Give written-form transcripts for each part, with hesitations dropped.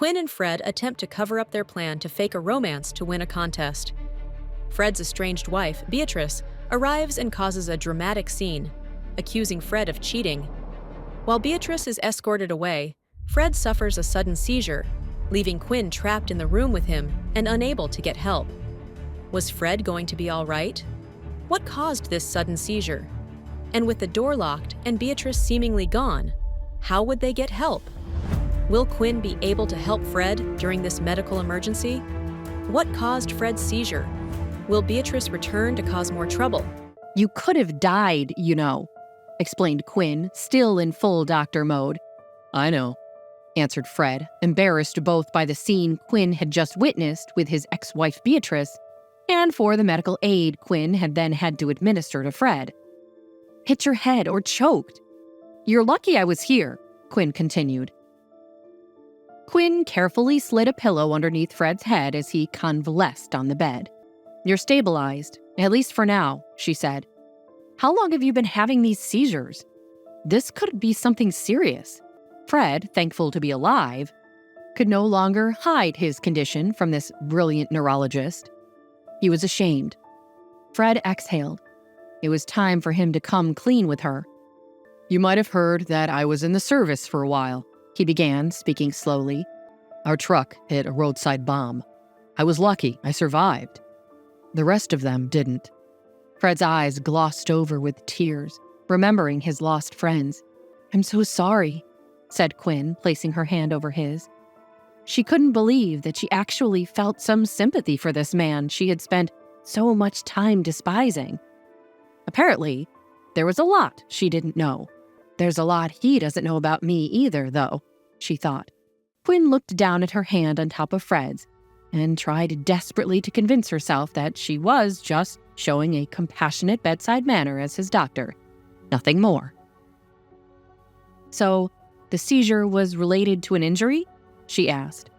Quinn and Fred attempt to cover up their plan to fake a romance to win a contest. Fred's estranged wife, Beatrice, arrives and causes a dramatic scene, accusing Fred of cheating. While Beatrice is escorted away, Fred suffers a sudden seizure, leaving Quinn trapped in the room with him and unable to get help. Was Fred going to be all right? What caused this sudden seizure? And with the door locked and Beatrice seemingly gone, how would they get help? Will Quinn be able to help Fred during this medical emergency? What caused Fred's seizure? Will Beatrice return to cause more trouble? "You could have died, you know," explained Quinn, still in full doctor mode. "I know," answered Fred, embarrassed both by the scene Quinn had just witnessed with his ex-wife Beatrice and for the medical aid Quinn had then had to administer to Fred. "Hit your head or choked. You're lucky I was here," Quinn continued. Quinn carefully slid a pillow underneath Fred's head as he convalesced on the bed. "You're stabilized, at least for now," she said. "How long have you been having these seizures? This could be something serious." Fred, thankful to be alive, could no longer hide his condition from this brilliant neurologist. He was ashamed. Fred exhaled. It was time for him to come clean with her. "You might have heard that I was in the service for a while," he began, speaking slowly. "Our truck hit a roadside bomb. I was lucky I survived. The rest of them didn't." Fred's eyes glossed over with tears, remembering his lost friends. "I'm so sorry," said Quinn, placing her hand over his. She couldn't believe that she actually felt some sympathy for this man she had spent so much time despising. Apparently, there was a lot she didn't know. "There's a lot he doesn't know about me either, though," she thought. Quinn looked down at her hand on top of Fred's and tried desperately to convince herself that she was just showing a compassionate bedside manner as his doctor. Nothing more. "So, the seizure was related to an injury?" she asked.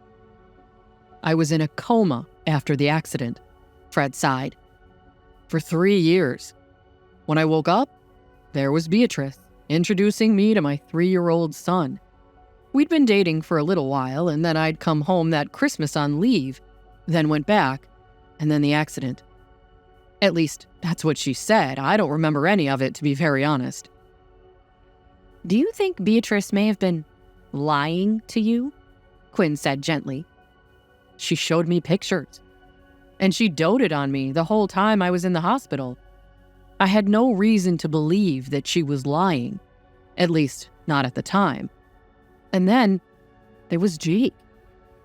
"I was in a coma after the accident," Fred sighed. "For 3 years. When I woke up, there was Beatrice, introducing me to my 3-year-old son. We'd been dating for a little while, and then I'd come home that Christmas on leave, then went back, and then the accident. At least, that's what she said. I don't remember any of it, to be very honest." "Do you think Beatrice may have been lying to you?" Quinn said gently. "She showed me pictures, and she doted on me the whole time I was in the hospital. I had no reason to believe that she was lying, at least not at the time. And then there was Jake.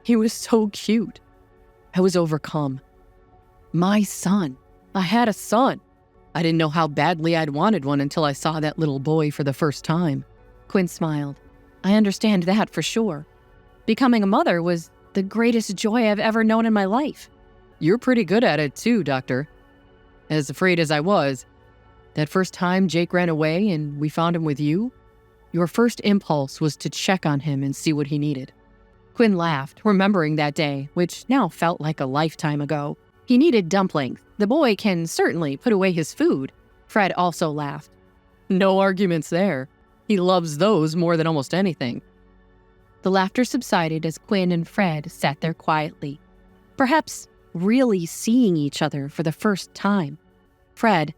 He was so cute. I was overcome. My son. I had a son. I didn't know how badly I'd wanted one until I saw that little boy for the first time." Quinn smiled. "I understand that for sure. Becoming a mother was the greatest joy I've ever known in my life." "You're pretty good at it too, Doctor. As afraid as I was, that first time Jake ran away and we found him with you, your first impulse was to check on him and see what he needed." Quinn laughed, remembering that day, which now felt like a lifetime ago. "He needed dumplings. The boy can certainly put away his food." Fred also laughed. "No arguments there. He loves those more than almost anything." The laughter subsided as Quinn and Fred sat there quietly, perhaps really seeing each other for the first time. "Fred,"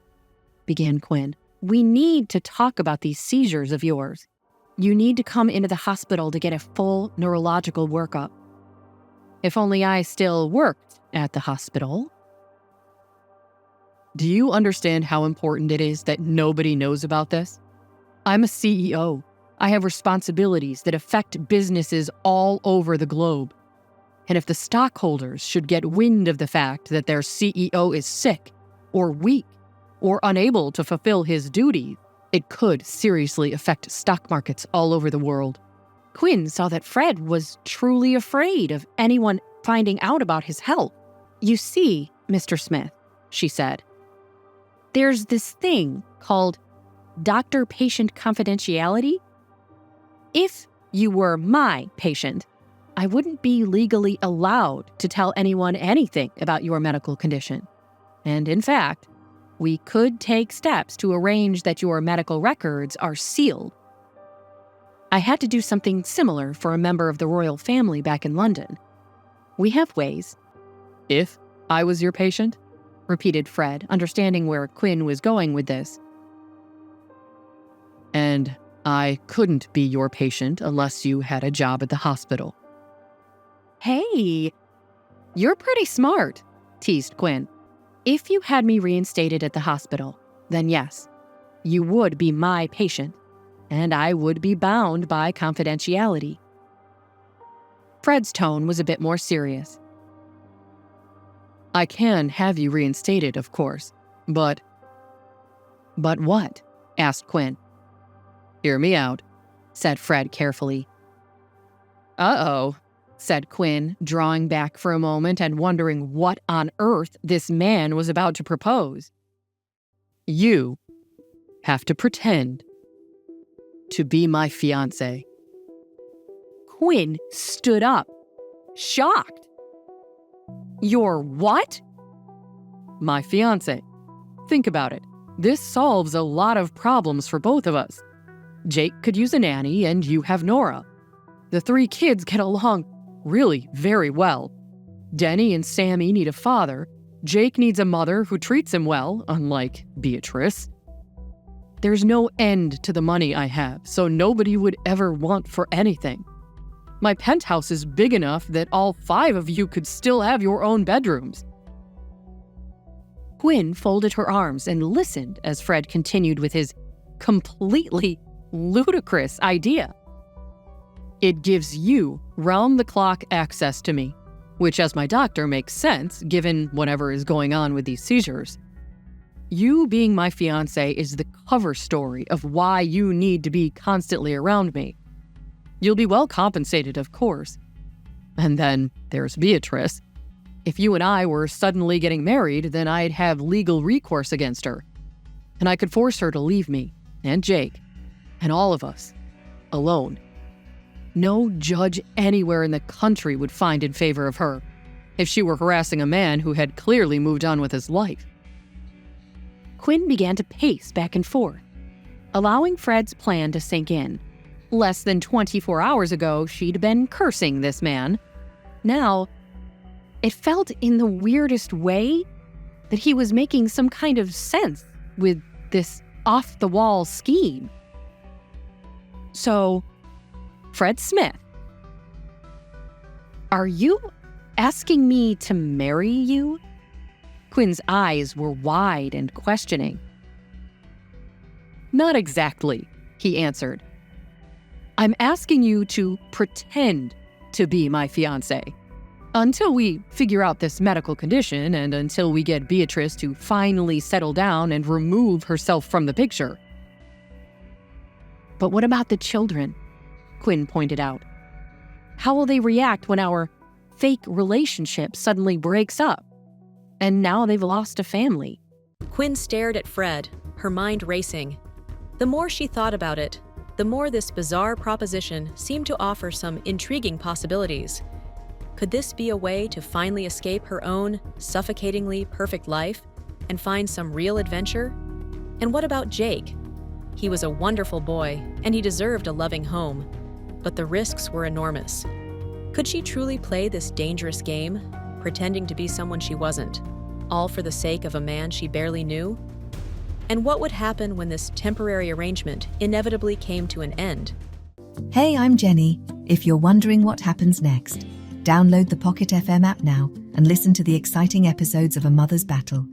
began Quinn, "we need to talk about these seizures of yours. You need to come into the hospital to get a full neurological workup." If only I still worked at the hospital. "Do you understand how important it is that nobody knows about this? I'm a CEO. I have responsibilities that affect businesses all over the globe. And if the stockholders should get wind of the fact that their CEO is sick or weak or unable to fulfill his duties, it could seriously affect stock markets all over the world." Quinn saw that Fred was truly afraid of anyone finding out about his health. "You see, Mr. Smith," she said, "there's this thing called doctor-patient confidentiality. If you were my patient, I wouldn't be legally allowed to tell anyone anything about your medical condition. And in fact, we could take steps to arrange that your medical records are sealed." I had to do something similar for a member of the royal family back in London. We have ways. If I was your patient? Repeated Fred, understanding where Quinn was going with this. And I couldn't be your patient unless you had a job at the hospital. Hey, you're pretty smart, teased Quinn. If you had me reinstated at the hospital, then yes, you would be my patient, and I would be bound by confidentiality. Fred's tone was a bit more serious. I can have you reinstated, of course, but... But what? Asked Quinn. Hear me out, said Fred carefully. Uh-oh, said Quinn, drawing back for a moment and wondering what on earth this man was about to propose. You have to pretend to be my fiancé. Quinn stood up, shocked. Your what? My fiancé. Think about it. This solves a lot of problems for both of us. Jake could use a nanny, and you have Nora. The 3 kids get along really very well. Denny and Sammy need a father. Jake needs a mother who treats him well, unlike Beatrice. There's no end to the money I have, so nobody would ever want for anything. My penthouse is big enough that all 5 of you could still have your own bedrooms. Quinn folded her arms and listened as Fred continued with his completely ludicrous idea. It gives you round-the-clock access to me, which as my doctor makes sense given whatever is going on with these seizures. You being my fiancé is the cover story of why you need to be constantly around me. You'll be well compensated, of course. And then there's Beatrice. If you and I were suddenly getting married, then I'd have legal recourse against her. And I could force her to leave me, and Jake, and all of us, alone. No judge anywhere in the country would find in favor of her if she were harassing a man who had clearly moved on with his life. Quinn began to pace back and forth, allowing Fred's plan to sink in. Less than 24 hours ago, she'd been cursing this man. Now, it felt in the weirdest way that he was making some kind of sense with this off-the-wall scheme. So, Fred Smith, are you asking me to marry you? Quinn's eyes were wide and questioning. Not exactly, he answered. I'm asking you to pretend to be my fiancé. Until we figure out this medical condition and until we get Beatrice to finally settle down and remove herself from the picture. But what about the children? Quinn pointed out. How will they react when our fake relationship suddenly breaks up? And now they've lost a family. Quinn stared at Fred, her mind racing. The more she thought about it, the more this bizarre proposition seemed to offer some intriguing possibilities. Could this be a way to finally escape her own suffocatingly perfect life and find some real adventure? And what about Jake? He was a wonderful boy, and he deserved a loving home, but the risks were enormous. Could she truly play this dangerous game, pretending to be someone she wasn't, all for the sake of a man she barely knew? And what would happen when this temporary arrangement inevitably came to an end? Hey, I'm Jenny. If you're wondering what happens next, download the Pocket FM app now and listen to the exciting episodes of A Mother's Battle.